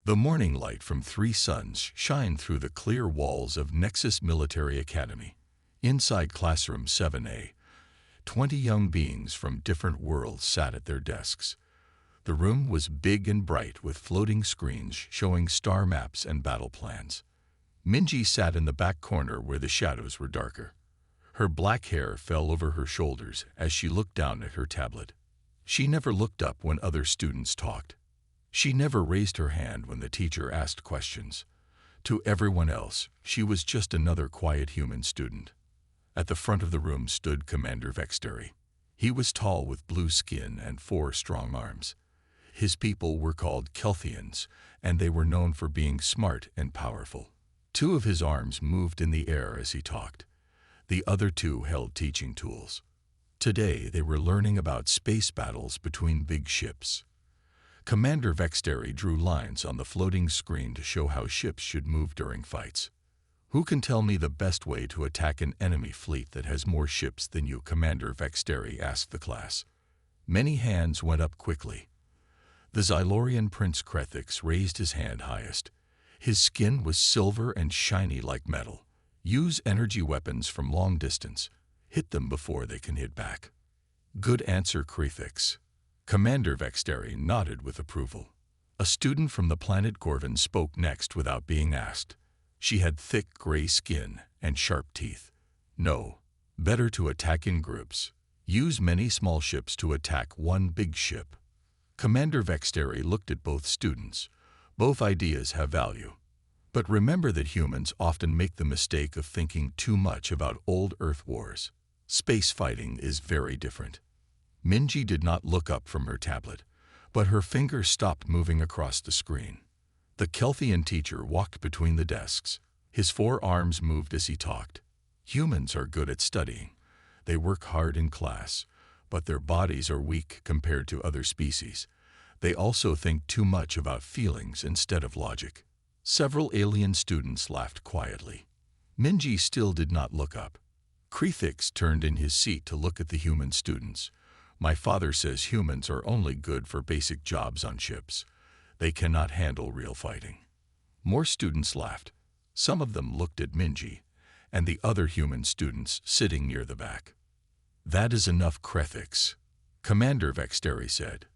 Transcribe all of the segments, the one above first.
The morning light from three suns shined through the clear walls of Nexus Military Academy. Inside Classroom 7A, 20 young beings from different worlds sat at their desks. The room was big and bright with floating screens showing star maps and battle plans. Minji sat in the back corner where the shadows were darker. Her black hair fell over her shoulders as she looked down at her tablet. She never looked up when other students talked. She never raised her hand when the teacher asked questions. To everyone else, she was just another quiet human student. At the front of the room stood Commander Vextery. He was tall with blue skin and 4 strong arms. His people were called Kelthians, and they were known for being smart and powerful. 2 of his arms moved in the air as he talked. The other 2 held teaching tools. Today they were learning about space battles between big ships. Commander Vextery drew lines on the floating screen to show how ships should move during fights. "Who can tell me the best way to attack an enemy fleet that has more ships than you?" Commander Vextery asked the class. Many hands went up quickly. The Xylorian Prince Krethix raised his hand highest. His skin was silver and shiny like metal. "Use energy weapons from long distance. Hit them before they can hit back." "Good answer, Krethix." Commander Vextery nodded with approval. A student from the planet Gorvan spoke next without being asked. She had thick gray skin and sharp teeth. "No, better to attack in groups. Use many small ships to attack one big ship." Commander Vextery looked at both students. Both ideas have value. But remember that humans often make the mistake of thinking too much about old Earth wars. Space fighting is very different. Minji did not look up from her tablet, but her finger stopped moving across the screen. The Kelthian teacher walked between the desks. His 4 arms moved as he talked. "Humans are good at studying. They work hard in class, but their bodies are weak compared to other species. They also think too much about feelings instead of logic." Several alien students laughed quietly. Minji still did not look up. Krethix turned in his seat to look at the human students. "My father says humans are only good for basic jobs on ships. They cannot handle real fighting." More students laughed. Some of them looked at Minji and the other human students sitting near the back. "That is enough, Krethix," Commander Vextery said.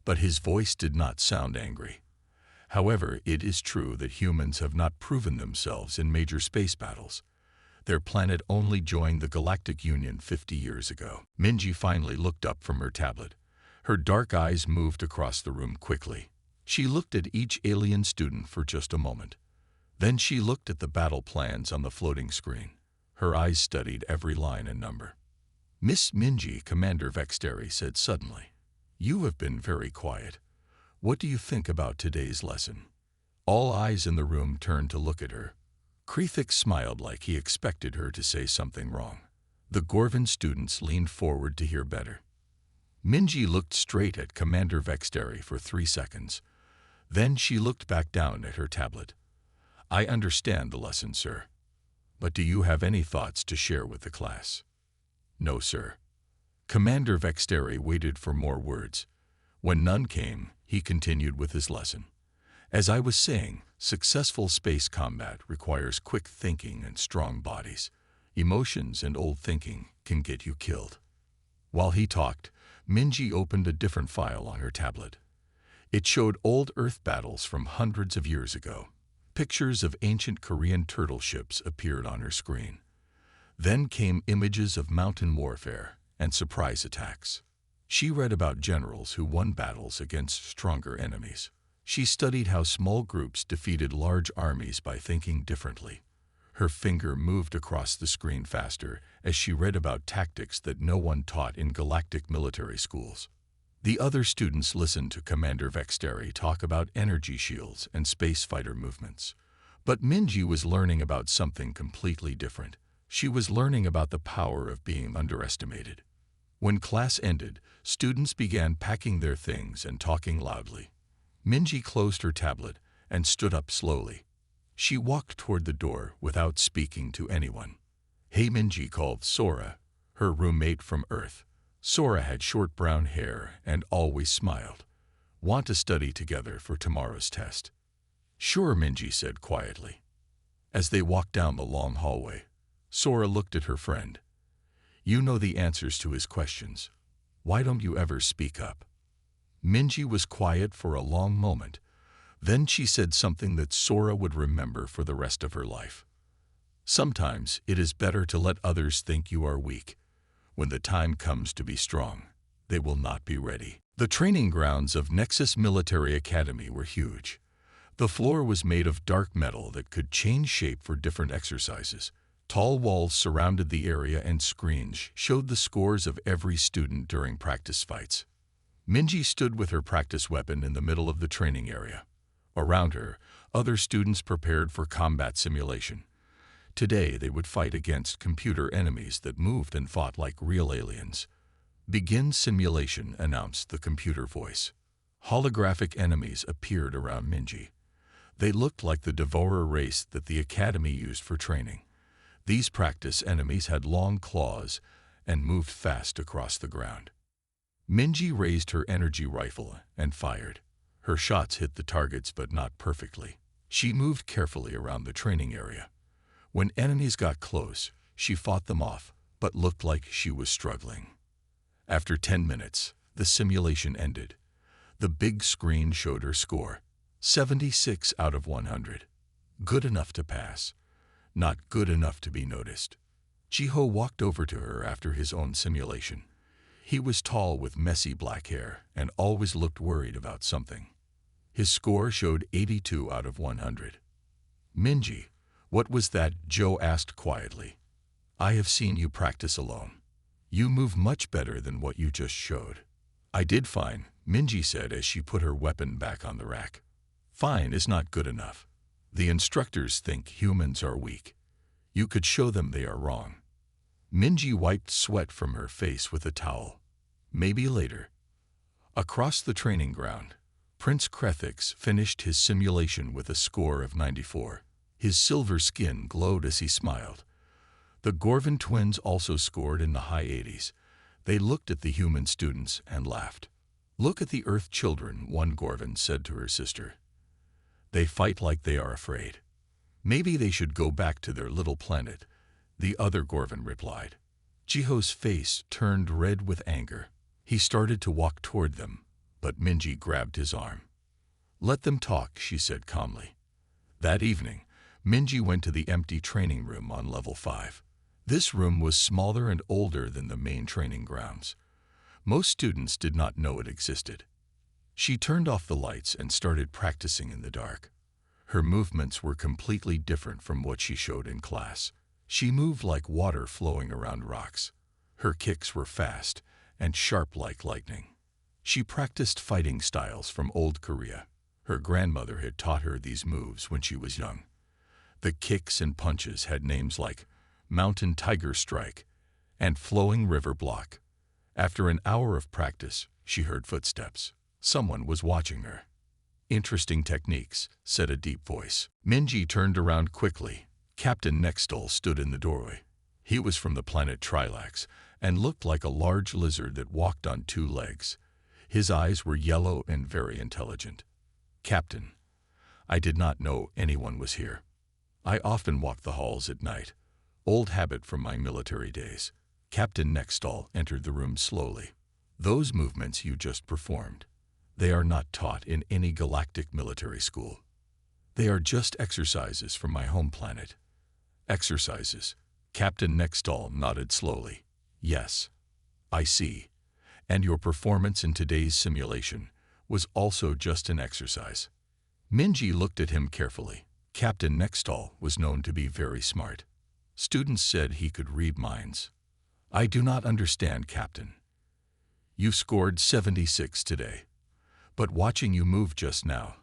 But his voice did not sound angry. "However, it is true that humans have not proven themselves in major space battles. Their planet only joined the Galactic Union 50 years ago." Minji finally looked up from her tablet. Her dark eyes moved across the room quickly. She looked at each alien student for just a moment. Then she looked at the battle plans on the floating screen. Her eyes studied every line and number. "Miss Minji," Commander Vextery said suddenly, "you have been very quiet. What do you think about today's lesson?" All eyes in the room turned to look at her. Krethix smiled like he expected her to say something wrong. The Gorvan students leaned forward to hear better. Minji looked straight at Commander Vextery for 3 seconds. Then she looked back down at her tablet. "I understand the lesson, sir. But do you have any thoughts to share with the class?" "No, sir." Commander Vextery waited for more words. When none came, he continued with his lesson. "As I was saying, successful space combat requires quick thinking and strong bodies. Emotions and old thinking can get you killed." While he talked, Minji opened a different file on her tablet. It showed old Earth battles from hundreds of years ago. Pictures of ancient Korean turtle ships appeared on her screen. Then came images of mountain warfare and surprise attacks. She read about generals who won battles against stronger enemies. She studied how small groups defeated large armies by thinking differently. Her finger moved across the screen faster as she read about tactics that no one taught in galactic military schools. The other students listened to Commander Vextery talk about energy shields and space fighter movements. But Minji was learning about something completely different. She was learning about the power of being underestimated. When class ended, students began packing their things and talking loudly. Minji closed her tablet and stood up slowly. She walked toward the door without speaking to anyone. "Hey," Minji called Sora, her roommate from Earth. Sora had short brown hair and always smiled. "Want to study together for tomorrow's test?" Sure, Minji said quietly. As they walked down the long hallway, Sora looked at her friend. You know the answers to his questions. Why don't you ever speak up? Minji was quiet for a long moment. Then she said something that Sora would remember for the rest of her life. Sometimes it is better to let others think you are weak. When the time comes to be strong, they will not be ready. The training grounds of Nexus Military Academy were huge. The floor was made of dark metal that could change shape for different exercises. Tall walls surrounded the area and screens showed the scores of every student during practice fights. Minji stood with her practice weapon in the middle of the training area. Around her, other students prepared for combat simulation. Today they would fight against computer enemies that moved and fought like real aliens. Begin simulation, announced the computer voice. Holographic enemies appeared around Minji. They looked like the devourer race that the academy used for training. These practice enemies had long claws and moved fast across the ground. Minji raised her energy rifle and fired. Her shots hit the targets but not perfectly. She moved carefully around the training area. When enemies got close, she fought them off, but looked like she was struggling. After 10 minutes, the simulation ended. The big screen showed her score, 76 out of 100. Good enough to pass, not good enough to be noticed. Jiho walked over to her after his own simulation. He was tall with messy black hair and always looked worried about something. His score showed 82 out of 100. Minji, what was that? Joe asked quietly. I have seen you practice alone. You move much better than what you just showed. I did fine, Minji said as she put her weapon back on the rack. Fine is not good enough. The instructors think humans are weak. You could show them they are wrong. Minji wiped sweat from her face with a towel. Maybe later. Across the training ground, Prince Krethix finished his simulation with a score of 94. His silver skin glowed as he smiled. The Gorvin twins also scored in the high 80s. They looked at the human students and laughed. Look at the Earth children, one Gorvin said to her sister. They fight like they are afraid. Maybe they should go back to their little planet, the other Gorvin replied. Jiho's face turned red with anger. He started to walk toward them, but Minji grabbed his arm. Let them talk, she said calmly. That evening, Minji went to the empty training room on level 5. This room was smaller and older than the main training grounds. Most students did not know it existed. She turned off the lights and started practicing in the dark. Her movements were completely different from what she showed in class. She moved like water flowing around rocks. Her kicks were fast and sharp like lightning. She practiced fighting styles from old Korea. Her grandmother had taught her these moves when she was young. The kicks and punches had names like Mountain Tiger Strike and Flowing River Block. After an hour of practice, she heard footsteps. Someone was watching her. Interesting techniques, said a deep voice. Minji turned around quickly. Captain Nextol stood in the doorway. He was from the planet Trilax and looked like a large lizard that walked on 2 legs. His eyes were yellow and very intelligent. Captain, I did not know anyone was here. I often walk the halls at night. Old habit from my military days. Captain Nextol entered the room slowly. Those movements you just performed, they are not taught in any galactic military school. They are just exercises from my home planet. Exercises. Captain Nextol nodded slowly. Yes, I see. And your performance in today's simulation was also just an exercise. Minji looked at him carefully. Captain Nextol was known to be very smart. Students said he could read minds. I do not understand, Captain. You scored 76 today. But watching you move just now,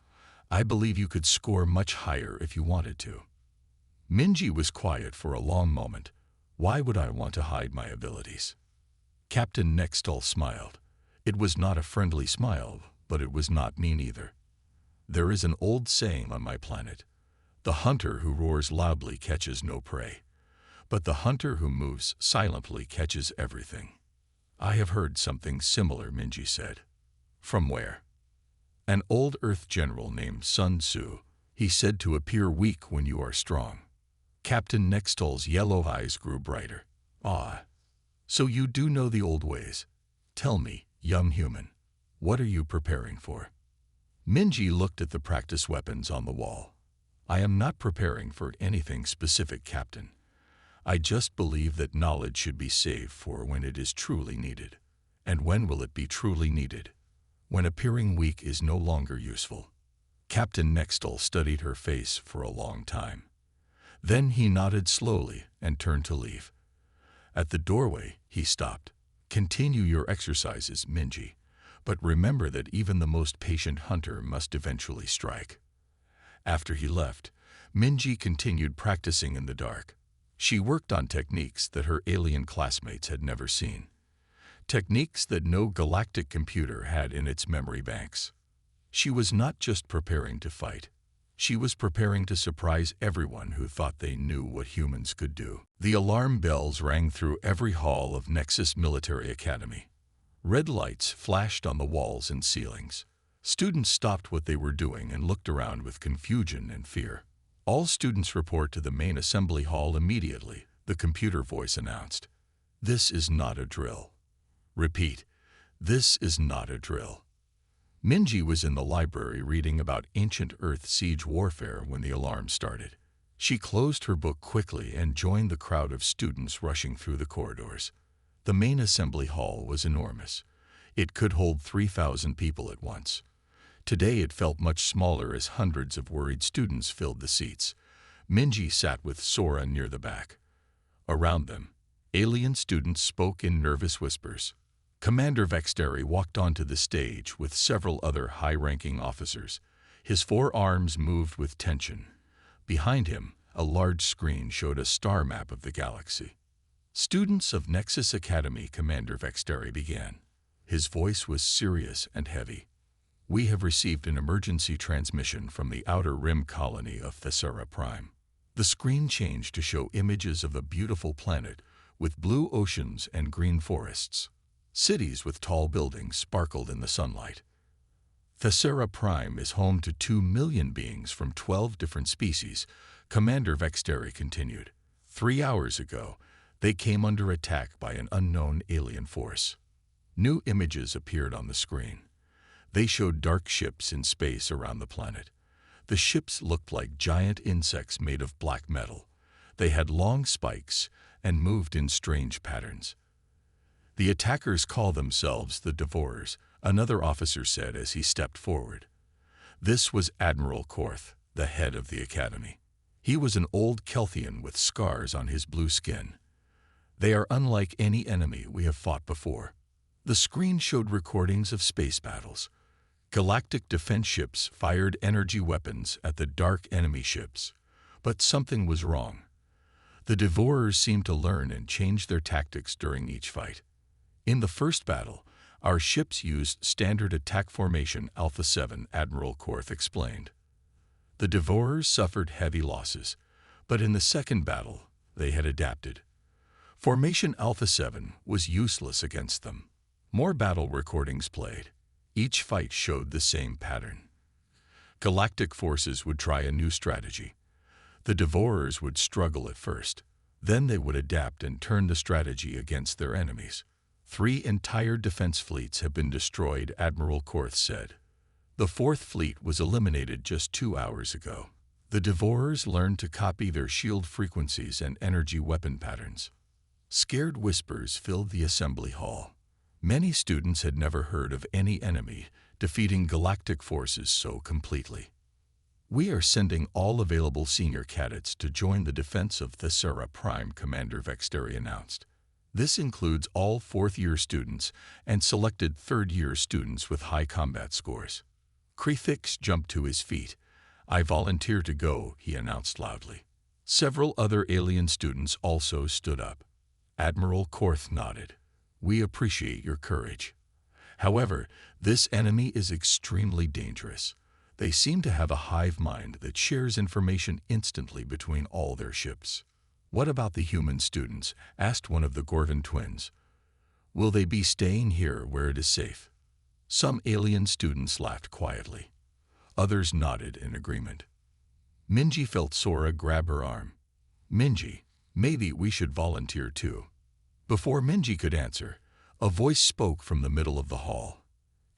I believe you could score much higher if you wanted to. Minji was quiet for a long moment. Why would I want to hide my abilities? Captain Nextol smiled. It was not a friendly smile, but it was not mean either. There is an old saying on my planet. The hunter who roars loudly catches no prey, but the hunter who moves silently catches everything. I have heard something similar, Minji said. From where? An old Earth general named Sun Tzu. He said to appear weak when you are strong. Captain Nextol's yellow eyes grew brighter. Ah, so you do know the old ways. Tell me, young human, what are you preparing for? Minji looked at the practice weapons on the wall. I am not preparing for anything specific, Captain. I just believe that knowledge should be saved for when it is truly needed. And when will it be truly needed? When appearing weak is no longer useful. Captain Nextol studied her face for a long time. Then he nodded slowly and turned to leave. At the doorway, he stopped. Continue your exercises, Minji, but remember that even the most patient hunter must eventually strike. After he left, Minji continued practicing in the dark. She worked on techniques that her alien classmates had never seen. Techniques that no galactic computer had in its memory banks. She was not just preparing to fight. She was preparing to surprise everyone who thought they knew what humans could do. The alarm bells rang through every hall of Nexus Military Academy. Red lights flashed on the walls and ceilings. Students stopped what they were doing and looked around with confusion and fear. All students report to the main assembly hall immediately, the computer voice announced. This is not a drill. Repeat, this is not a drill. Minji was in the library reading about ancient Earth siege warfare when the alarm started. She closed her book quickly and joined the crowd of students rushing through the corridors. The main assembly hall was enormous. It could hold 3,000 people at once. Today it felt much smaller as hundreds of worried students filled the seats. Minji sat with Sora near the back. Around them, alien students spoke in nervous whispers. Commander Vexteri walked onto the stage with several other high-ranking officers. His forearms moved with tension. Behind him, a large screen showed a star map of the galaxy. Students of Nexus Academy, Commander Vexteri began. His voice was serious and heavy. We have received an emergency transmission from the Outer Rim colony of Thessera Prime. The screen changed to show images of a beautiful planet with blue oceans and green forests. Cities with tall buildings sparkled in the sunlight. Thessera Prime is home to 2 million beings from 12 different species, Commander Vexteri continued. 3 hours ago, they came under attack by an unknown alien force. New images appeared on the screen. They showed dark ships in space around the planet. The ships looked like giant insects made of black metal. They had long spikes and moved in strange patterns. The attackers call themselves the Devourers, another officer said as he stepped forward. This was Admiral Korth, the head of the academy. He was an old Kelthian with scars on his blue skin. They are unlike any enemy we have fought before. The screen showed recordings of space battles. Galactic defense ships fired energy weapons at the dark enemy ships. But something was wrong. The Devourers seemed to learn and change their tactics during each fight. In the first battle, our ships used standard attack formation Alpha 7, Admiral Korth explained. The Devourers suffered heavy losses, but in the second battle, they had adapted. Formation Alpha 7 was useless against them. More battle recordings played. Each fight showed the same pattern. Galactic forces would try a new strategy. The Devourers would struggle at first. Then they would adapt and turn the strategy against their enemies. 3 entire defense fleets have been destroyed, Admiral Korth said. The 4th fleet was eliminated just 2 hours ago. The Devourers learned to copy their shield frequencies and energy weapon patterns. Scared whispers filled the assembly hall. Many students had never heard of any enemy defeating galactic forces so completely. We are sending all available senior cadets to join the defense of Thessera Prime, Commander Vexteri announced. This includes all 4th-year students and selected 3rd-year students with high combat scores. Krethix jumped to his feet. I volunteer to go, he announced loudly. Several other alien students also stood up. Admiral Korth nodded. We appreciate your courage. However, this enemy is extremely dangerous. They seem to have a hive mind that shares information instantly between all their ships. What about the human students? Asked one of the Gorvin twins. Will they be staying here where it is safe? Some alien students laughed quietly. Others nodded in agreement. Minji felt Sora grab her arm. Minji, maybe we should volunteer too. Before Minji could answer, a voice spoke from the middle of the hall.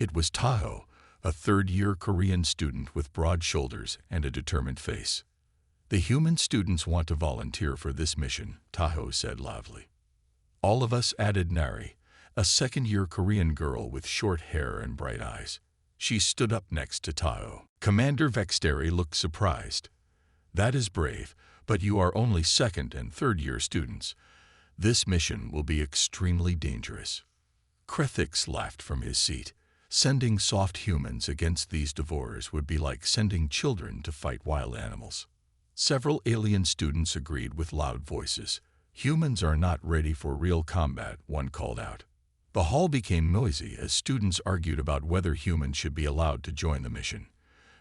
It was Taho, a third-year Korean student with broad shoulders and a determined face. The human students want to volunteer for this mission, Taho said loudly. All of us, added Nari, a second-year Korean girl with short hair and bright eyes. She stood up next to Taho. Commander Vexteri looked surprised. That is brave, but you are only second and third-year students. This mission will be extremely dangerous. Krethix laughed from his seat. Sending soft humans against these devourers would be like sending children to fight wild animals. Several alien students agreed with loud voices. Humans are not ready for real combat, one called out. The hall became noisy as students argued about whether humans should be allowed to join the mission.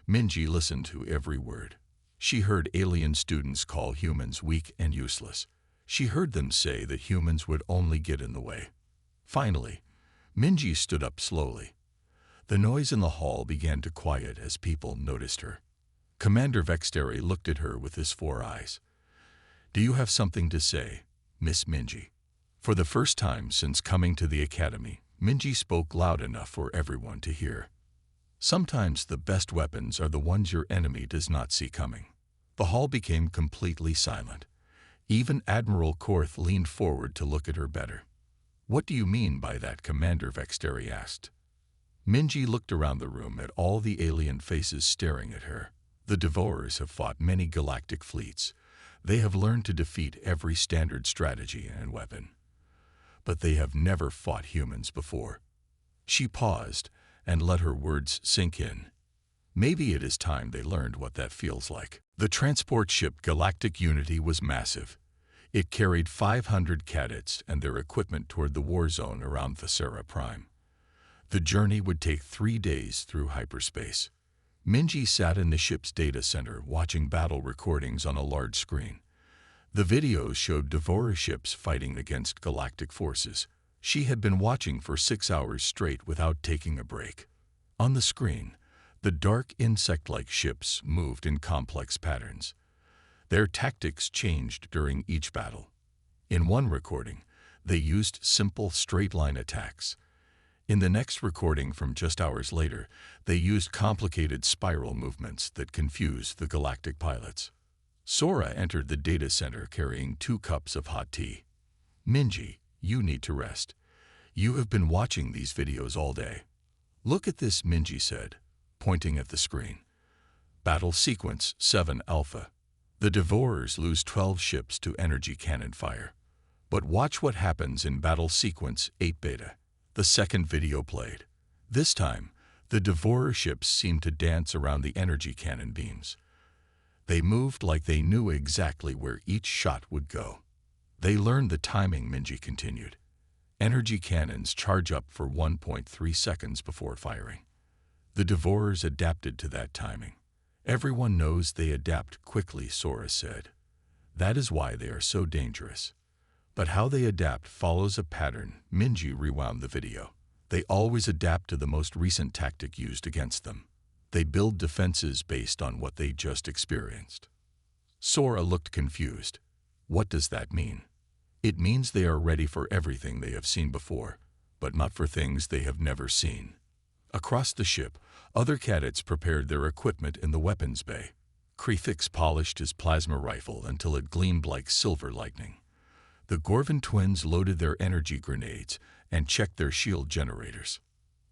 Minji listened to every word. She heard alien students call humans weak and useless. She heard them say that humans would only get in the way. Finally, Minji stood up slowly. The noise in the hall began to quiet as people noticed her. Commander Vexteri looked at her with his 4 eyes. Do you have something to say, Miss Minji? For the first time since coming to the academy, Minji spoke loud enough for everyone to hear. Sometimes the best weapons are the ones your enemy does not see coming. The hall became completely silent. Even Admiral Korth leaned forward to look at her better. What do you mean by that? Commander Vexteri asked. Minji looked around the room at all the alien faces staring at her. The Devourers have fought many galactic fleets. They have learned to defeat every standard strategy and weapon. But they have never fought humans before. She paused and let her words sink in. Maybe it is time they learned what that feels like. The transport ship Galactic Unity was massive. It carried 500 cadets and their equipment toward the war zone around Thesera Prime. The journey would take 3 days through hyperspace. Minji sat in the ship's data center watching battle recordings on a large screen. The videos showed Devourer ships fighting against galactic forces. She had been watching for 6 hours straight without taking a break. On the screen, the dark insect-like ships moved in complex patterns. Their tactics changed during each battle. In one recording, they used simple straight-line attacks. In the next recording from just hours later, they used complicated spiral movements that confused the galactic pilots. Sora entered the data center carrying 2 cups of hot tea. Minji, you need to rest. You have been watching these videos all day. Look at this, Minji said, pointing at the screen. Battle Sequence 7 Alpha. The Devourers lose 12 ships to energy cannon fire. But watch what happens in Battle Sequence 8 Beta. The second video played. This time, the Devourer ships seemed to dance around the energy cannon beams. They moved like they knew exactly where each shot would go. They learned the timing, Minji continued. Energy cannons charge up for 1.3 seconds before firing. The Devourers adapted to that timing. Everyone knows they adapt quickly, Sora said. That is why they are so dangerous. But how they adapt follows a pattern. Minji rewound the video. They always adapt to the most recent tactic used against them. They build defenses based on what they just experienced. Sora looked confused. What does that mean? It means they are ready for everything they have seen before, but not for things they have never seen. Across the ship, other cadets prepared their equipment in the weapons bay. Krethix polished his plasma rifle until it gleamed like silver lightning. The Gorvin twins loaded their energy grenades and checked their shield generators.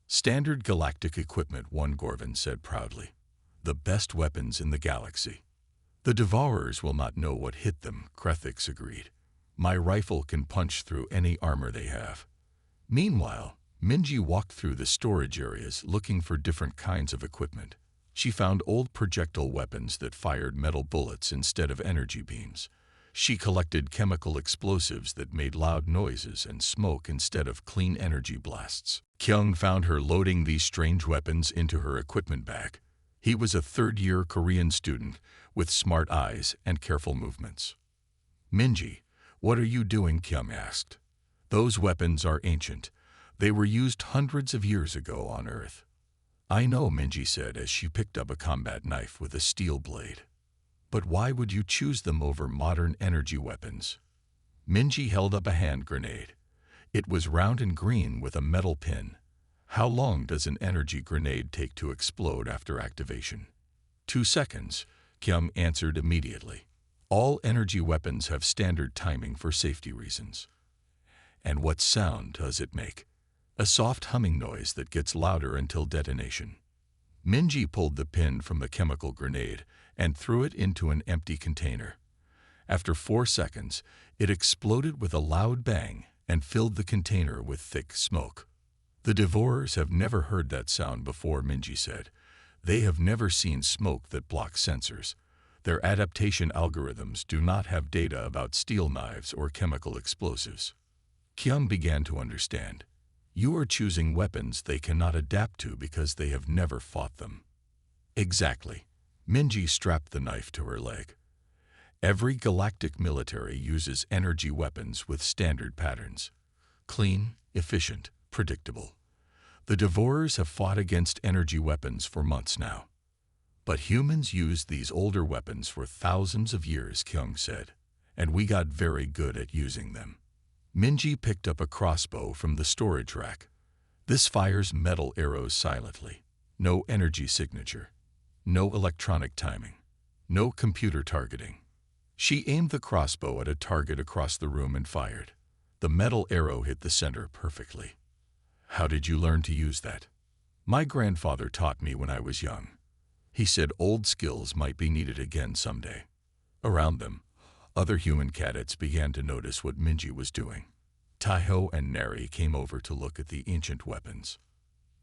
Standard galactic equipment, one Gorvin said proudly. The best weapons in the galaxy. The Devourers will not know what hit them, Krethix agreed. My rifle can punch through any armor they have. Meanwhile, Minji walked through the storage areas looking for different kinds of equipment. She found old projectile weapons that fired metal bullets instead of energy beams. She collected chemical explosives that made loud noises and smoke instead of clean energy blasts. Kyung found her loading these strange weapons into her equipment bag. He was a third-year Korean student with smart eyes and careful movements. Minji, what are you doing? Kyung asked. Those weapons are ancient. They were used hundreds of years ago on Earth. I know, Minji said as she picked up a combat knife with a steel blade. But why would you choose them over modern energy weapons? Minji held up a hand grenade. It was round and green with a metal pin. How long does an energy grenade take to explode after activation? 2 seconds, Kyung answered immediately. All energy weapons have standard timing for safety reasons. And what sound does it make? A soft humming noise that gets louder until detonation. Minji pulled the pin from the chemical grenade and threw it into an empty container. After 4 seconds, it exploded with a loud bang and filled the container with thick smoke. The Devourers have never heard that sound before, Minji said. They have never seen smoke that blocks sensors. Their adaptation algorithms do not have data about steel knives or chemical explosives. Kyung began to understand. You are choosing weapons they cannot adapt to because they have never fought them. Exactly. Minji strapped the knife to her leg. Every galactic military uses energy weapons with standard patterns. Clean, efficient, predictable. The Devourers have fought against energy weapons for months now. But humans used these older weapons for thousands of years, Kyung said, and we got very good at using them. Minji picked up a crossbow from the storage rack. This fires metal arrows silently. No energy signature. No electronic timing. No computer targeting. She aimed the crossbow at a target across the room and fired. The metal arrow hit the center perfectly. How did you learn to use that? My grandfather taught me when I was young. He said old skills might be needed again someday. Around them, other human cadets began to notice what Minji was doing. Taiho and Neri came over to look at the ancient weapons.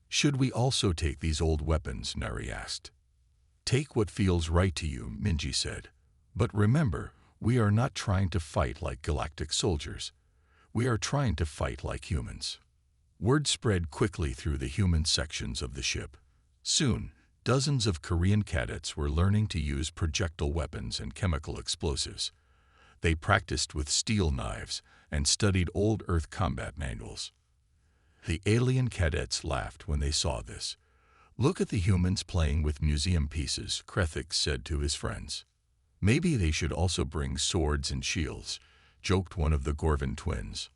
Should we also take these old weapons? Neri asked. Take what feels right to you, Minji said. But remember, we are not trying to fight like galactic soldiers. We are trying to fight like humans. Word spread quickly through the human sections of the ship. Soon, dozens of Korean cadets were learning to use projectile weapons and chemical explosives. They practiced with steel knives and studied old Earth combat manuals. The alien cadets laughed when they saw this. Look at the humans playing with museum pieces, Krethik said to his friends. Maybe they should also bring swords and shields, joked one of the Gorvin twins.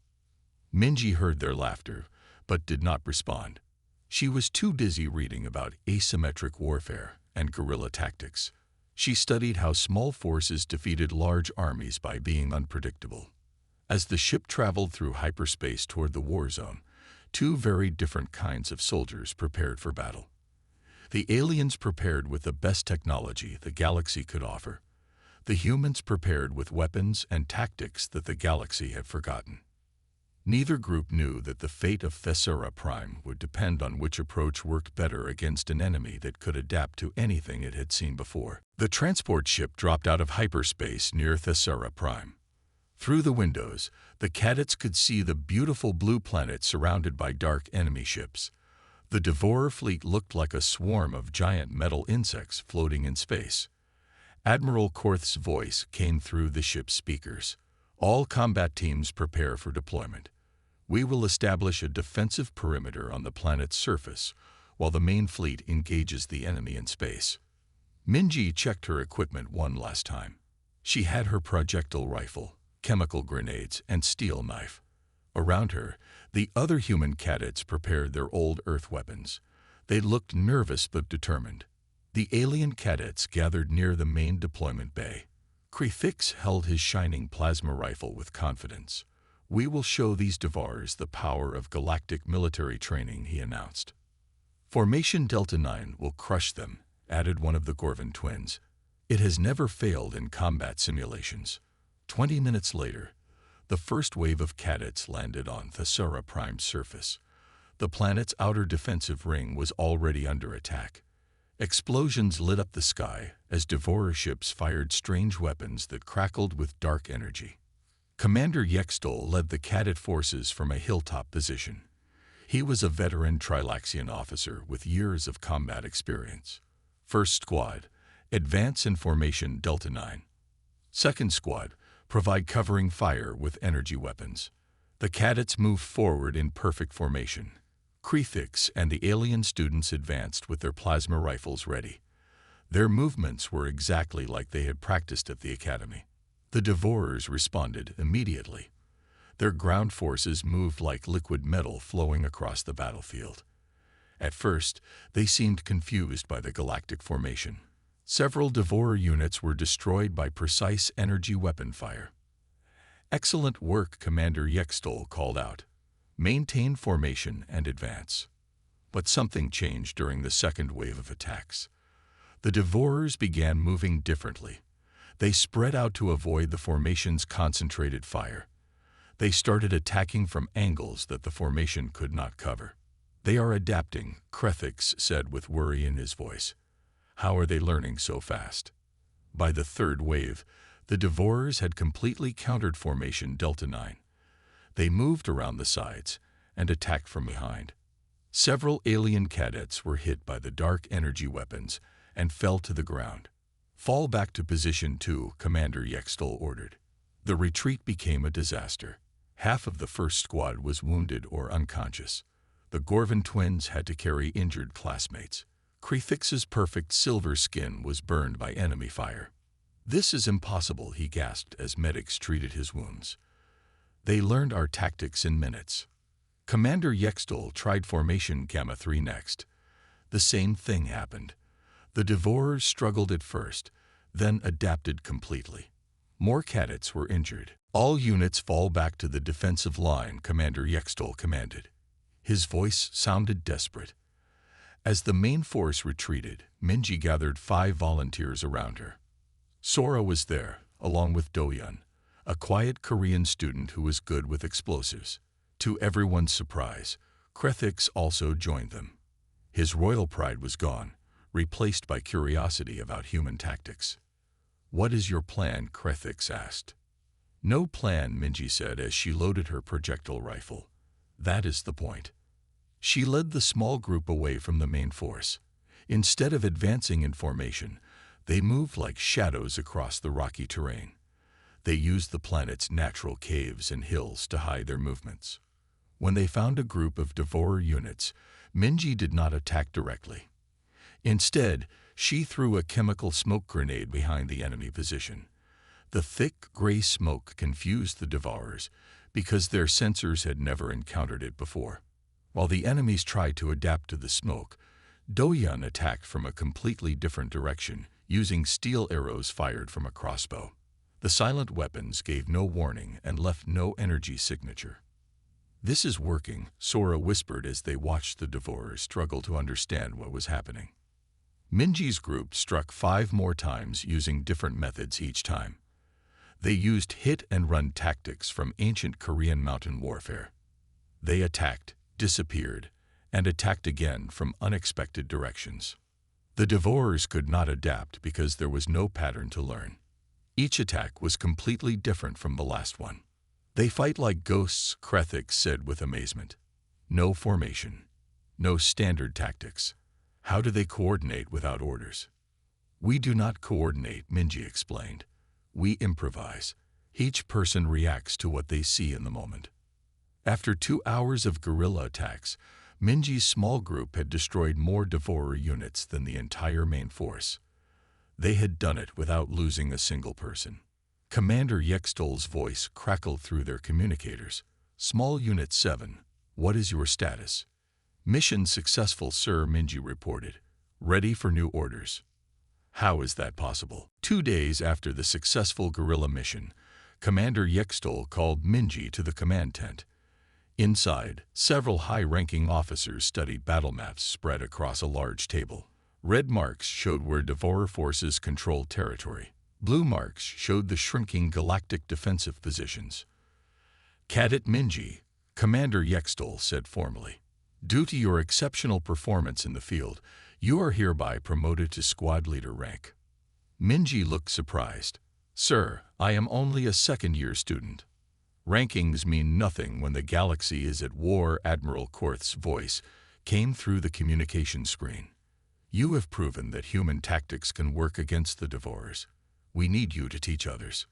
Minji heard their laughter, but did not respond. She was too busy reading about asymmetric warfare and guerrilla tactics. She studied how small forces defeated large armies by being unpredictable. As the ship traveled through hyperspace toward the war zone, 2 very different kinds of soldiers prepared for battle. The aliens prepared with the best technology the galaxy could offer. The humans prepared with weapons and tactics that the galaxy had forgotten. Neither group knew that the fate of Thesera Prime would depend on which approach worked better against an enemy that could adapt to anything it had seen before. The transport ship dropped out of hyperspace near Thesera Prime. Through the windows, the cadets could see the beautiful blue planet surrounded by dark enemy ships. The Devourer fleet looked like a swarm of giant metal insects floating in space. Admiral Korth's voice came through the ship's speakers. All combat teams prepare for deployment. We will establish a defensive perimeter on the planet's surface while the main fleet engages the enemy in space. Minji checked her equipment one last time. She had her projectile rifle, chemical grenades, and steel knife. Around her, the other human cadets prepared their old Earth weapons. They looked nervous but determined. The alien cadets gathered near the main deployment bay. Krethix held his shining plasma rifle with confidence. We will show these Devourers the power of galactic military training, he announced. Formation Delta 9 will crush them, added one of the Gorvin twins. It has never failed in combat simulations. 20 minutes later, the first wave of cadets landed on Thesera Prime's surface. The planet's outer defensive ring was already under attack. Explosions lit up the sky as Devourer ships fired strange weapons that crackled with dark energy. Commander Yextol led the cadet forces from a hilltop position. He was a veteran Trilaxian officer with years of combat experience. First Squad, advance in Formation Delta 9. Second Squad, provide covering fire with energy weapons. The cadets moved forward in perfect formation. Krethix and the alien students advanced with their plasma rifles ready. Their movements were exactly like they had practiced at the academy. The Devourers responded immediately. Their ground forces moved like liquid metal flowing across the battlefield. At first, they seemed confused by the galactic formation. Several Devourer units were destroyed by precise energy weapon fire. "Excellent work," Commander Yextol called out. "Maintain formation and advance." But something changed during the second wave of attacks. The Devourers began moving differently. They spread out to avoid the formation's concentrated fire. They started attacking from angles that the formation could not cover. "They are adapting," Krethix said with worry in his voice. "How are they learning so fast?" By the third wave, the Devourers had completely countered formation Delta 9. They moved around the sides and attacked from behind. Several alien cadets were hit by the dark energy weapons and fell to the ground. "Fall back to position 2, Commander Yextol ordered. The retreat became a disaster. Half of the first squad was wounded or unconscious. The Gorvin twins had to carry injured classmates. Krethix's perfect silver skin was burned by enemy fire. "This is impossible," he gasped as medics treated his wounds. "They learned our tactics in minutes." Commander Yextol tried formation Gamma 3 next. The same thing happened. The Devourers struggled at first, then adapted completely. More cadets were injured. "All units fall back to the defensive line," Commander Yextol commanded. His voice sounded desperate. As the main force retreated, Minji gathered 5 volunteers around her. Sora was there, along with Do-Yun, a quiet Korean student who was good with explosives. To everyone's surprise, Krethix also joined them. His royal pride was gone, replaced by curiosity about human tactics. "What is your plan?" Krethix asked. "No plan," Minji said as she loaded her projectile rifle. "That is the point." She led the small group away from the main force. Instead of advancing in formation, they moved like shadows across the rocky terrain. They used the planet's natural caves and hills to hide their movements. When they found a group of Devourer units, Minji did not attack directly. Instead, she threw a chemical smoke grenade behind the enemy position. The thick, gray smoke confused the Devourers because their sensors had never encountered it before. While the enemies tried to adapt to the smoke, Do-Yun attacked from a completely different direction, using steel arrows fired from a crossbow. The silent weapons gave no warning and left no energy signature. "This is working," Sora whispered as they watched the Devourers struggle to understand what was happening. Minji's group struck 5 more times using different methods each time. They used hit-and-run tactics from ancient Korean mountain warfare. They attacked, disappeared, and attacked again from unexpected directions. The Devourers could not adapt because there was no pattern to learn. Each attack was completely different from the last one. "They fight like ghosts," Krethix said with amazement. "No formation. No standard tactics. How do they coordinate without orders?" "We do not coordinate," Minji explained. "We improvise. Each person reacts to what they see in the moment." After 2 hours of guerrilla attacks, Minji's small group had destroyed more Devourer units than the entire main force. They had done it without losing a single person. Commander Yextol's voice crackled through their communicators. "Small Unit 7, what is your status?" "Mission successful, sir," Minji reported. "Ready for new orders." "How is that possible?" 2 days after the successful guerrilla mission, Commander Yextol called Minji to the command tent. Inside, several high-ranking officers studied battle maps spread across a large table. Red marks showed where Devourer forces controlled territory. Blue marks showed the shrinking galactic defensive positions. "Cadet Minji," Commander Yextol said formally, "due to your exceptional performance in the field, you are hereby promoted to squad leader rank." Minji looked surprised. "Sir, I am only a second-year student." "Rankings mean nothing when the galaxy is at war," Admiral Korth's voice came through the communication screen. "You have proven that human tactics can work against the Devourers. We need you to teach others."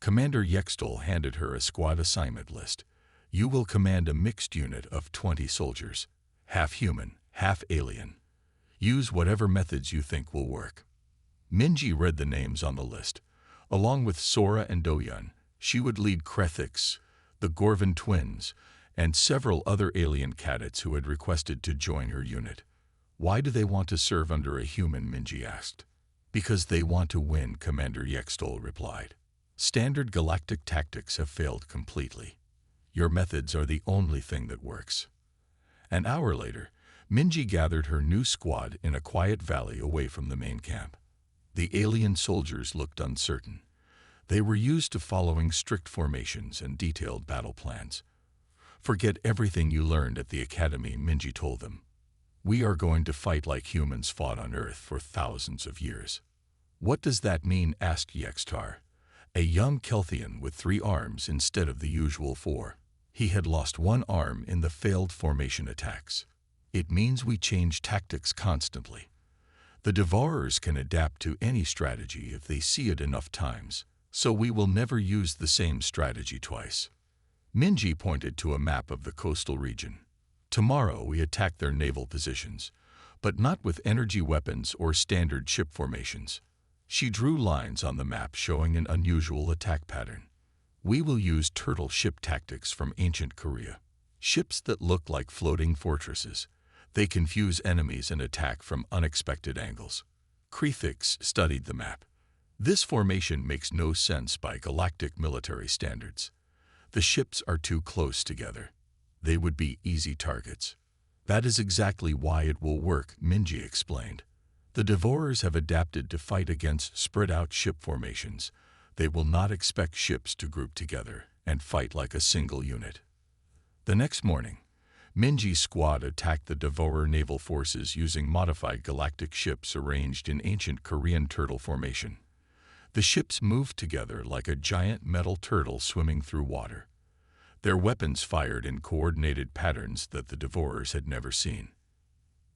Commander Yextol handed her a squad assignment list. "You will command a mixed unit of 20 soldiers, half human, half alien. Use whatever methods you think will work." Minji read the names on the list. Along with Sora and Doyun, she would lead Krethix, the Gorvan twins, and several other alien cadets who had requested to join her unit. Why do they want to serve under a human, Minji asked. Because they want to win, Commander Yextol replied. Standard galactic tactics have failed completely. Your methods are the only thing that works. An hour later, Minji gathered her new squad in a quiet valley away from the main camp. The alien soldiers looked uncertain. They were used to following strict formations and detailed battle plans. Forget everything you learned at the academy, Minji told them. We are going to fight like humans fought on Earth for thousands of years. What does that mean? Asked Yextar, a young Kelthian with 3 arms instead of the usual 4. He had lost 1 arm in the failed formation attacks. It means we change tactics constantly. The Devourers can adapt to any strategy if they see it enough times, so we will never use the same strategy twice. Minji pointed to a map of the coastal region. Tomorrow we attack their naval positions, but not with energy weapons or standard ship formations. She drew lines on the map showing an unusual attack pattern. We will use turtle ship tactics from ancient Korea. Ships that look like floating fortresses. They confuse enemies and attack from unexpected angles. Krethix studied the map. This formation makes no sense by galactic military standards. The ships are too close together. They would be easy targets. That is exactly why it will work, Minji explained. The Devourers have adapted to fight against spread-out ship formations. They will not expect ships to group together and fight like a single unit. The next morning, Minji's squad attacked the Devourer naval forces using modified galactic ships arranged in ancient Korean turtle formation. The ships moved together like a giant metal turtle swimming through water. Their weapons fired in coordinated patterns that the Devourers had never seen.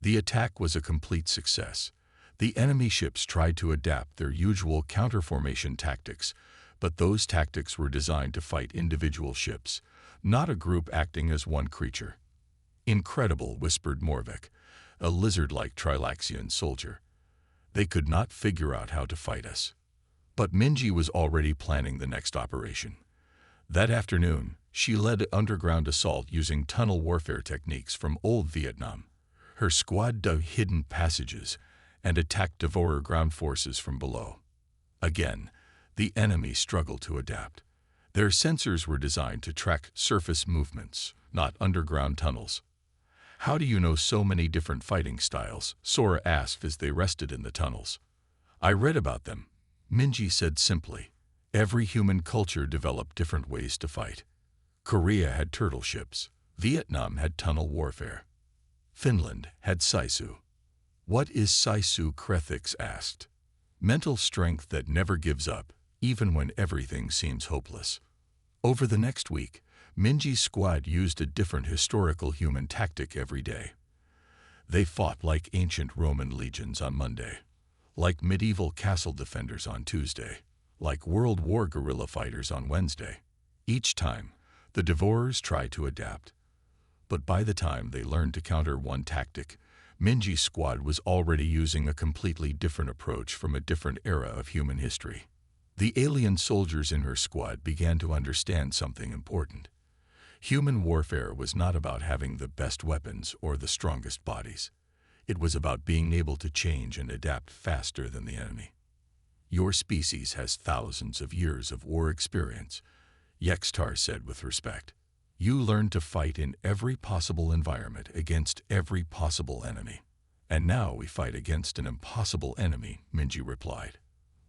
The attack was a complete success. The enemy ships tried to adapt their usual counter-formation tactics, but those tactics were designed to fight individual ships, not a group acting as one creature. Incredible, whispered Morvek, a lizard-like Trilaxian soldier. They could not figure out how to fight us. But Minji was already planning the next operation. That afternoon, she led an underground assault using tunnel warfare techniques from old Vietnam. Her squad dug hidden passages and attacked Devourer ground forces from below. Again, the enemy struggled to adapt. Their sensors were designed to track surface movements, not underground tunnels. How do you know so many different fighting styles? Sora asked as they rested in the tunnels. I read about them, Minji said simply. Every human culture developed different ways to fight. Korea had turtle ships. Vietnam had tunnel warfare. Finland had Saisu. What is Saisu? Krethix asked. Mental strength that never gives up, even when everything seems hopeless. Over the next week, Minji's squad used a different historical human tactic every day. They fought like ancient Roman legions on Monday, like medieval castle defenders on Tuesday, like World War guerrilla fighters on Wednesday. Each time, the Devourers tried to adapt. But by the time they learned to counter one tactic, Minji's squad was already using a completely different approach from a different era of human history. The alien soldiers in her squad began to understand something important. Human warfare was not about having the best weapons or the strongest bodies. It was about being able to change and adapt faster than the enemy. Your species has thousands of years of war experience, Yextar said with respect. You learned to fight in every possible environment against every possible enemy. And now we fight against an impossible enemy, Minji replied.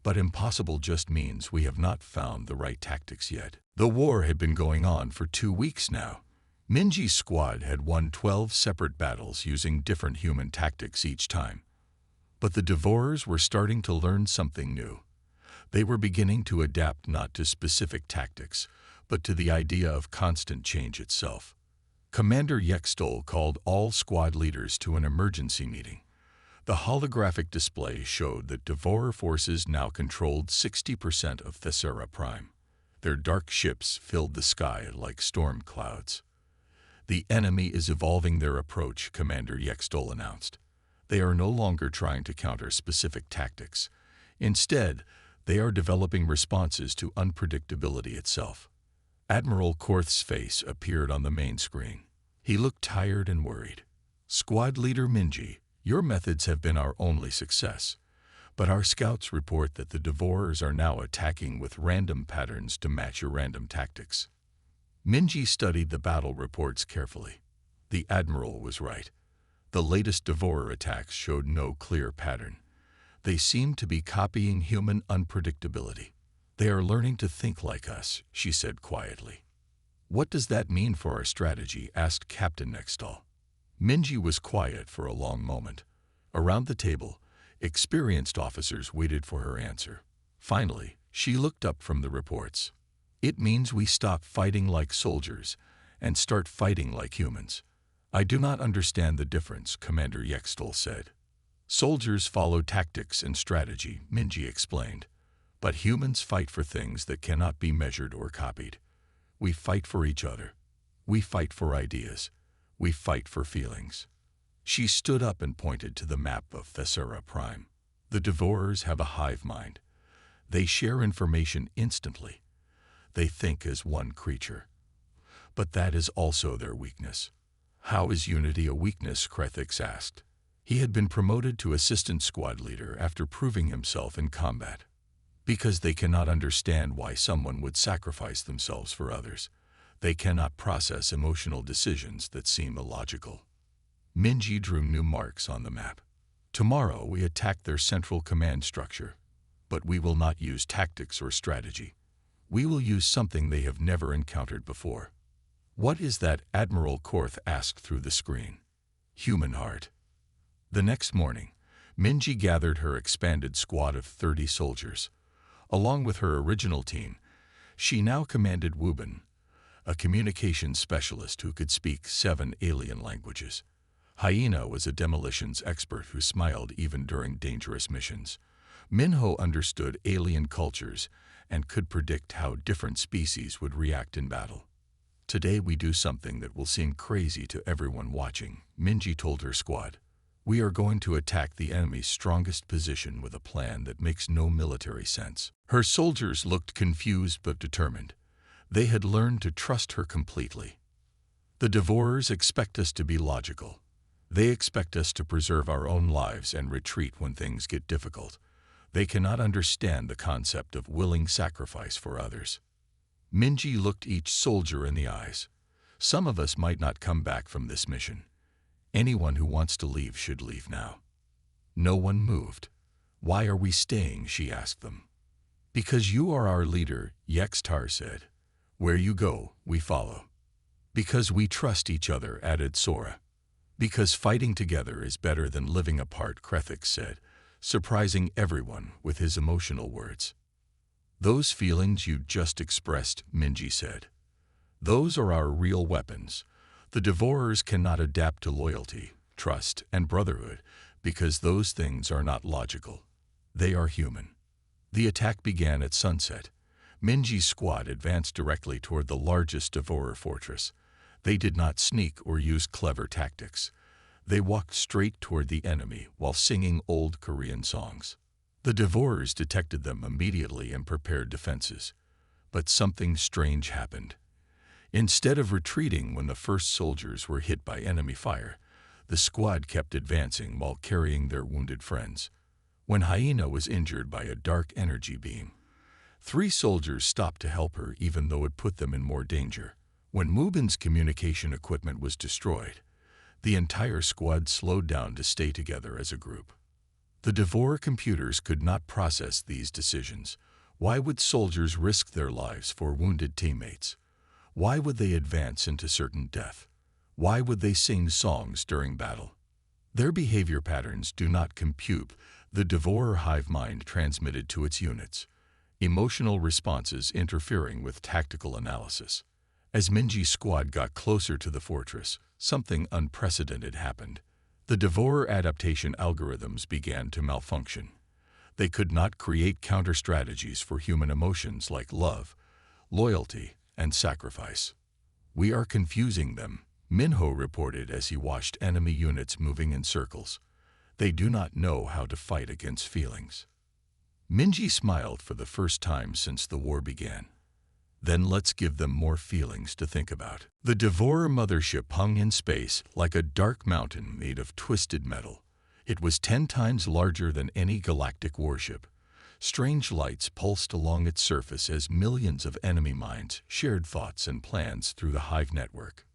But impossible just means we have not found the right tactics yet. The war had been going on for 2 weeks now. Minji's squad had won 12 separate battles using different human tactics each time. But the Devourers were starting to learn something new. They were beginning to adapt not to specific tactics, but to the idea of constant change itself. Commander Yextol called all squad leaders to an emergency meeting. The holographic display showed that Devourer forces now controlled 60% of Thessera Prime. Their dark ships filled the sky like storm clouds. The enemy is evolving their approach, Commander Yextol announced. They are no longer trying to counter specific tactics. Instead, they are developing responses to unpredictability itself. Admiral Korth's face appeared on the main screen. He looked tired and worried. Squad Leader Minji, your methods have been our only success, but our scouts report that the Devourers are now attacking with random patterns to match your random tactics. Minji studied the battle reports carefully. The Admiral was right. The latest Devourer attacks showed no clear pattern. They seemed to be copying human unpredictability. They are learning to think like us, she said quietly. What does that mean for our strategy? Asked Captain Nextall. Minji was quiet for a long moment. Around the table, experienced officers waited for her answer. Finally, she looked up from the reports. It means we stop fighting like soldiers and start fighting like humans. I do not understand the difference, Commander Yextal said. Soldiers follow tactics and strategy, Minji explained. But humans fight for things that cannot be measured or copied. We fight for each other. We fight for ideas. We fight for feelings. She stood up and pointed to the map of Thessera Prime. The Devourers have a hive mind. They share information instantly. They think as one creature. But that is also their weakness. How is unity a weakness? Krethix asked. He had been promoted to assistant squad leader after proving himself in combat. Because they cannot understand why someone would sacrifice themselves for others. They cannot process emotional decisions that seem illogical. Minji drew new marks on the map. Tomorrow we attack their central command structure. But we will not use tactics or strategy. We will use something they have never encountered before. What is that? Admiral Korth asked through the screen. Human heart. The next morning, Minji gathered her expanded squad of 30 soldiers. Along with her original team, she now commanded Wubin, a communications specialist who could speak 7 alien languages. Hyena was a demolitions expert who smiled even during dangerous missions. Minho understood alien cultures and could predict how different species would react in battle. Today we do something that will seem crazy to everyone watching, Minji told her squad. We are going to attack the enemy's strongest position with a plan that makes no military sense. Her soldiers looked confused but determined. They had learned to trust her completely. The Devourers expect us to be logical. They expect us to preserve our own lives and retreat when things get difficult. They cannot understand the concept of willing sacrifice for others. Minji looked each soldier in the eyes. Some of us might not come back from this mission. Anyone who wants to leave should leave now. No one moved. Why are we staying? She asked them. Because you are our leader, Yextar said. Where you go, we follow. Because we trust each other, added Sora. Because fighting together is better than living apart, Krethix said, surprising everyone with his emotional words. Those feelings you just expressed, Minji said. Those are our real weapons. The Devourers cannot adapt to loyalty, trust, and brotherhood because those things are not logical. They are human. The attack began at sunset. Minji's squad advanced directly toward the largest Devourer fortress. They did not sneak or use clever tactics. They walked straight toward the enemy while singing old Korean songs. The Devourers detected them immediately and prepared defenses. But something strange happened. Instead of retreating when the first soldiers were hit by enemy fire, the squad kept advancing while carrying their wounded friends. When Hyena was injured by a dark energy beam, 3 soldiers stopped to help her even though it put them in more danger. When Mubin's communication equipment was destroyed, the entire squad slowed down to stay together as a group. The Devourer computers could not process these decisions. Why would soldiers risk their lives for wounded teammates? Why would they advance into certain death? Why would they sing songs during battle? Their behavior patterns do not compute. The Devourer hive mind transmitted to its units. Emotional responses interfering with tactical analysis. As Minji's squad got closer to the fortress, something unprecedented happened. The Devourer adaptation algorithms began to malfunction. They could not create counter-strategies for human emotions like love, loyalty, and sacrifice. We are confusing them, Minho reported as he watched enemy units moving in circles. They do not know how to fight against feelings. Minji smiled for the first time since the war began. Then let's give them more feelings to think about. The Devourer mothership hung in space like a dark mountain made of twisted metal. It was 10 times larger than any galactic warship. Strange lights pulsed along its surface as millions of enemy minds shared thoughts and plans through the Hive network.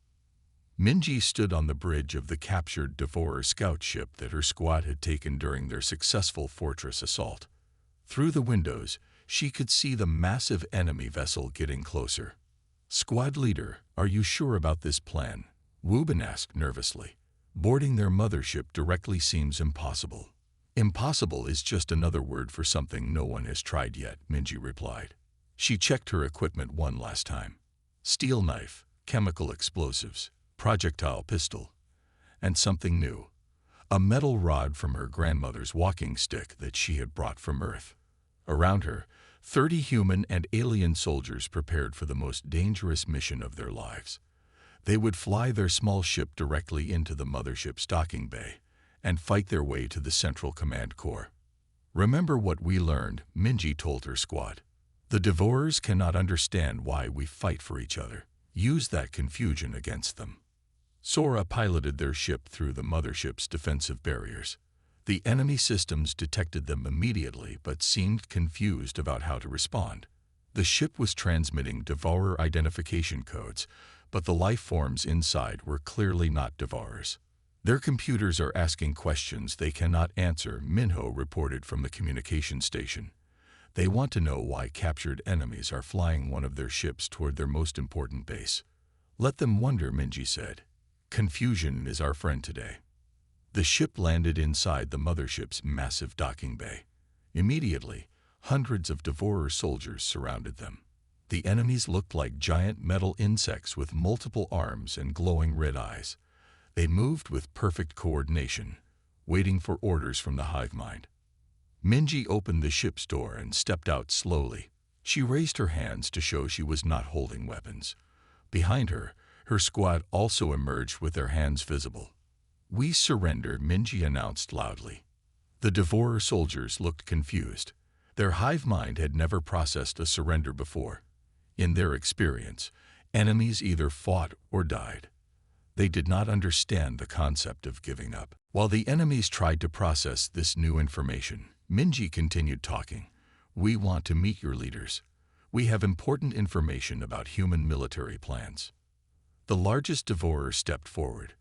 Minji stood on the bridge of the captured Devourer scout ship that her squad had taken during their successful fortress assault. Through the windows, she could see the massive enemy vessel getting closer. "Squad leader, are you sure about this plan?" Wubin asked nervously. "Boarding their mothership directly seems impossible." "Impossible is just another word for something no one has tried yet," Minji replied. She checked her equipment one last time. Steel knife, chemical explosives, projectile pistol, and something new. A metal rod from her grandmother's walking stick that she had brought from Earth. Around her, 30 human and alien soldiers prepared for the most dangerous mission of their lives. They would fly their small ship directly into the mothership's docking bay and fight their way to the Central Command Core. "Remember what we learned," Minji told her squad. "The Devourers cannot understand why we fight for each other. Use that confusion against them." Sora piloted their ship through the mothership's defensive barriers. The enemy systems detected them immediately but seemed confused about how to respond. The ship was transmitting Devourer identification codes, but the life forms inside were clearly not Devourers. "Their computers are asking questions they cannot answer," Minho reported from the communication station. "They want to know why captured enemies are flying one of their ships toward their most important base." "Let them wonder," Minji said. "Confusion is our friend today." The ship landed inside the mothership's massive docking bay. Immediately, hundreds of Devourer soldiers surrounded them. The enemies looked like giant metal insects with multiple arms and glowing red eyes. They moved with perfect coordination, waiting for orders from the hive mind. Minji opened the ship's door and stepped out slowly. She raised her hands to show she was not holding weapons. Behind her, her squad also emerged with their hands visible. "We surrender," Minji announced loudly. The Devourer soldiers looked confused. Their hive mind had never processed a surrender before. In their experience, enemies either fought or died. They did not understand the concept of giving up. While the enemies tried to process this new information, Minji continued talking. "We want to meet your leaders. We have important information about human military plans." The largest Devourer stepped forward.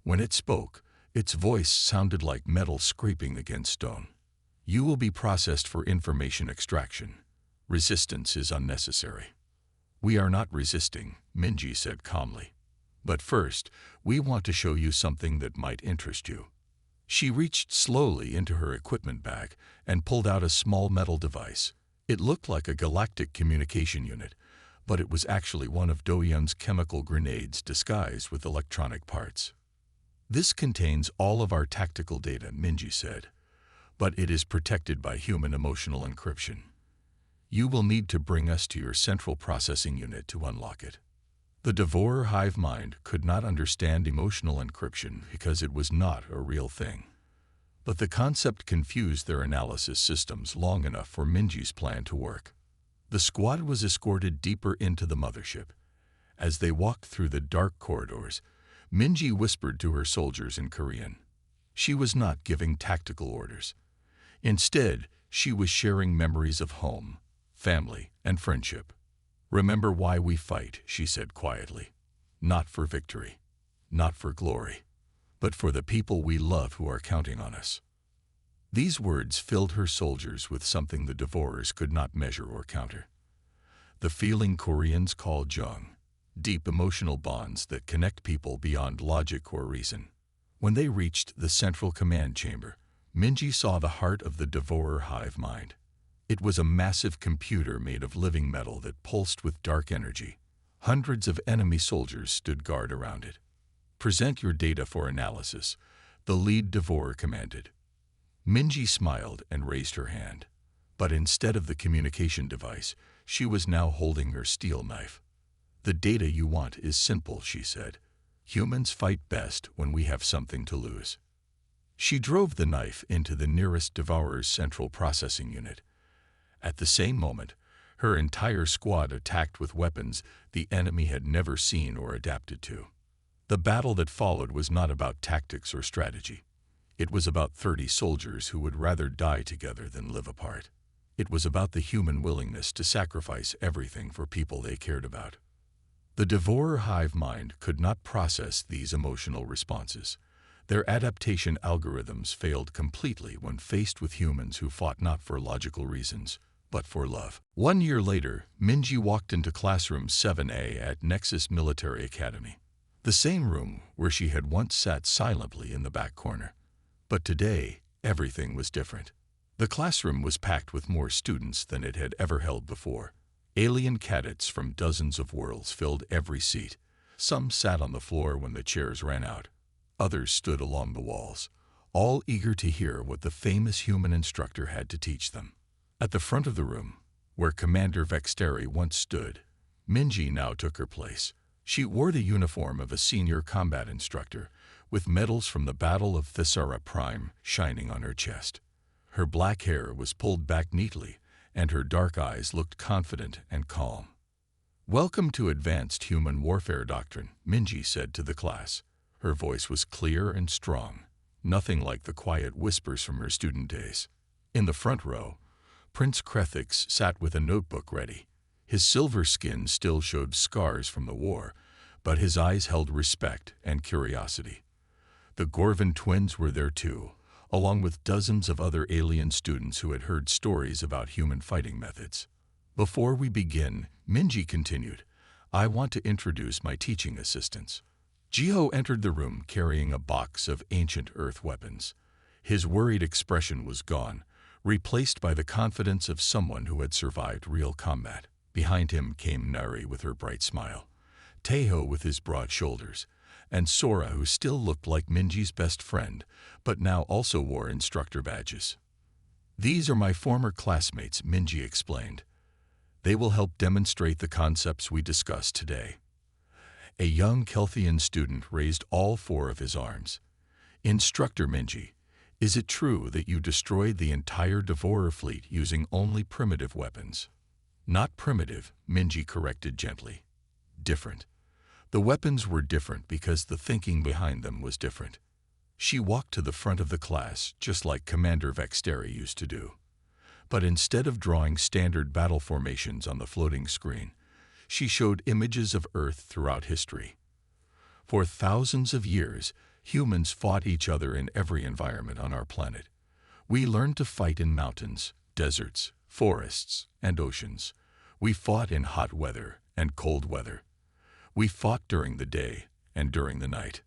When it spoke, its voice sounded like metal scraping against stone. "You will be processed for information extraction. Resistance is unnecessary." "We are not resisting," Minji said calmly. "But first, we want to show you something that might interest you." She reached slowly into her equipment bag and pulled out a small metal device. It looked like a galactic communication unit, but it was actually one of Doyun's chemical grenades disguised with electronic parts. "This contains all of our tactical data," Minji said, "but it is protected by human emotional encryption. You will need to bring us to your central processing unit to unlock it." The Devourer hive mind could not understand emotional encryption because it was not a real thing. But the concept confused their analysis systems long enough for Minji's plan to work. The squad was escorted deeper into the mothership. As they walked through the dark corridors, Minji whispered to her soldiers in Korean. She was not giving tactical orders. Instead, she was sharing memories of home, family, and friendship. "Remember why we fight," she said quietly. "Not for victory, not for glory, but for the people we love who are counting on us." These words filled her soldiers with something the Devourers could not measure or counter. The feeling Koreans call jung, deep emotional bonds that connect people beyond logic or reason. When they reached the central command chamber, Minji saw the heart of the Devourer hive mind. It was a massive computer made of living metal that pulsed with dark energy. Hundreds of enemy soldiers stood guard around it. "Present your data for analysis," the lead Devourer commanded. Minji smiled and raised her hand. But instead of the communication device, she was now holding her steel knife. "The data you want is simple," she said. "Humans fight best when we have something to lose." She drove the knife into the nearest Devourer's central processing unit. At the same moment, her entire squad attacked with weapons the enemy had never seen or adapted to. The battle that followed was not about tactics or strategy. It was about 30 soldiers who would rather die together than live apart. It was about the human willingness to sacrifice everything for people they cared about. The devourer hive mind could not process these emotional responses. Their adaptation algorithms failed completely when faced with humans who fought not for logical reasons, but for love. 1 year later, Minji walked into classroom 7A at Nexus Military Academy, the same room where she had once sat silently in the back corner. But today, everything was different. The classroom was packed with more students than it had ever held before. Alien cadets from dozens of worlds filled every seat. Some sat on the floor when the chairs ran out. Others stood along the walls, all eager to hear what the famous human instructor had to teach them. At the front of the room, where Commander Vexteri once stood, Minji now took her place. She wore the uniform of a senior combat instructor, with medals from the Battle of Thessara Prime shining on her chest. Her black hair was pulled back neatly, and her dark eyes looked confident and calm. "Welcome to Advanced Human Warfare Doctrine," Minji said to the class. Her voice was clear and strong, nothing like the quiet whispers from her student days. In the front row, Prince Krethix sat with a notebook ready. His silver skin still showed scars from the war, but his eyes held respect and curiosity. The Gorvin twins were there too, along with dozens of other alien students who had heard stories about human fighting methods. "Before we begin," Minji continued, "I want to introduce my teaching assistants." Jiho entered the room carrying a box of ancient Earth weapons. His worried expression was gone, replaced by the confidence of someone who had survived real combat. Behind him came Nari with her bright smile, Teho with his broad shoulders, and Sora, who still looked like Minji's best friend, but now also wore instructor badges. "These are my former classmates," Minji explained. "They will help demonstrate the concepts we discussed today." A young Kelthian student raised all 4 of his arms. "Instructor Minji, is it true that you destroyed the entire Devourer fleet using only primitive weapons?" "Not primitive," Minji corrected gently. "Different. The weapons were different because the thinking behind them was different." She walked to the front of the class just like Commander Vexteri used to do. But instead of drawing standard battle formations on the floating screen, she showed images of Earth throughout history. For thousands of years, humans fought each other in every environment on our planet. We learned to fight in mountains, deserts, forests, and oceans. We fought in hot weather and cold weather. We fought during the day and during the night.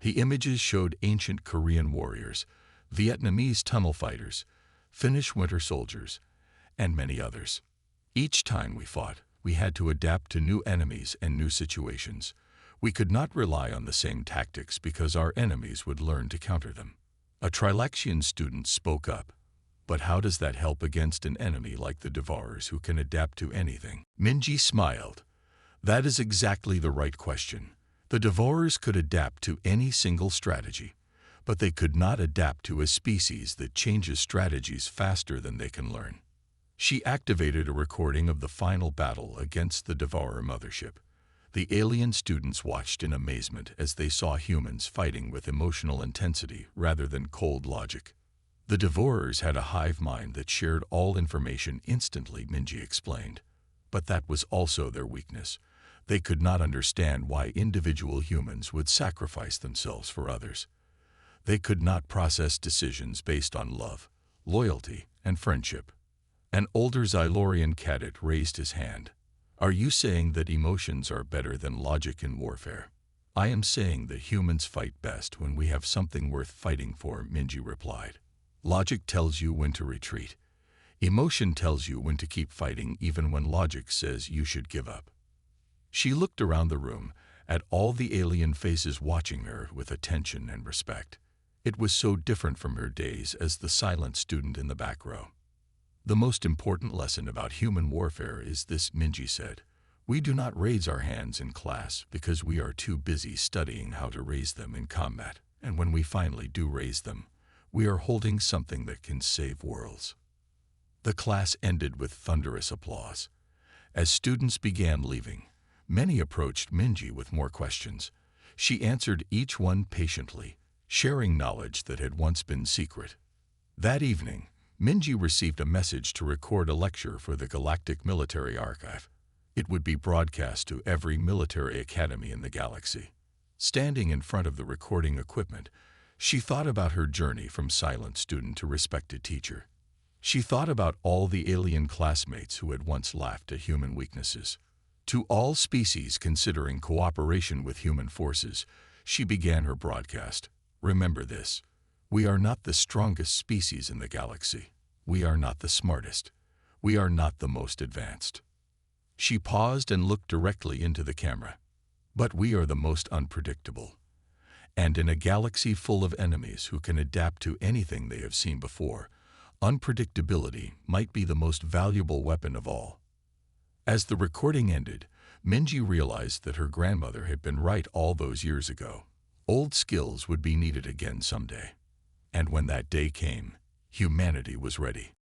The images showed ancient Korean warriors, Vietnamese tunnel fighters, Finnish winter soldiers, and many others. Each time we fought, we had to adapt to new enemies and new situations. We could not rely on the same tactics because our enemies would learn to counter them. A Trilaxian student spoke up. "But how does that help against an enemy like the Devourers who can adapt to anything?" Minji smiled. "That is exactly the right question. The Devourers could adapt to any single strategy, but they could not adapt to a species that changes strategies faster than they can learn." She activated a recording of the final battle against the Devourer mothership. The alien students watched in amazement as they saw humans fighting with emotional intensity rather than cold logic. The Devourers had a hive mind that shared all information instantly, Minji explained. But that was also their weakness. They could not understand why individual humans would sacrifice themselves for others. They could not process decisions based on love, loyalty, and friendship. An older Xylorian cadet raised his hand. "Are you saying that emotions are better than logic in warfare?" "I am saying that humans fight best when we have something worth fighting for," Minji replied. "Logic tells you when to retreat. Emotion tells you when to keep fighting even when logic says you should give up." She looked around the room at all the alien faces watching her with attention and respect. It was so different from her days as the silent student in the back row. "The most important lesson about human warfare is this," Minji said. "We do not raise our hands in class because we are too busy studying how to raise them in combat. And when we finally do raise them, we are holding something that can save worlds." The class ended with thunderous applause. As students began leaving, many approached Minji with more questions. She answered each one patiently, sharing knowledge that had once been secret. That evening, Minji received a message to record a lecture for the Galactic Military Archive. It would be broadcast to every military academy in the galaxy. Standing in front of the recording equipment, she thought about her journey from silent student to respected teacher. She thought about all the alien classmates who had once laughed at human weaknesses. To all species considering cooperation with human forces, she began her broadcast. Remember this. We are not the strongest species in the galaxy. We are not the smartest. We are not the most advanced. She paused and looked directly into the camera. But we are the most unpredictable. And in a galaxy full of enemies who can adapt to anything they have seen before, unpredictability might be the most valuable weapon of all. As the recording ended, Minji realized that her grandmother had been right all those years ago. Old skills would be needed again someday. And when that day came, humanity was ready.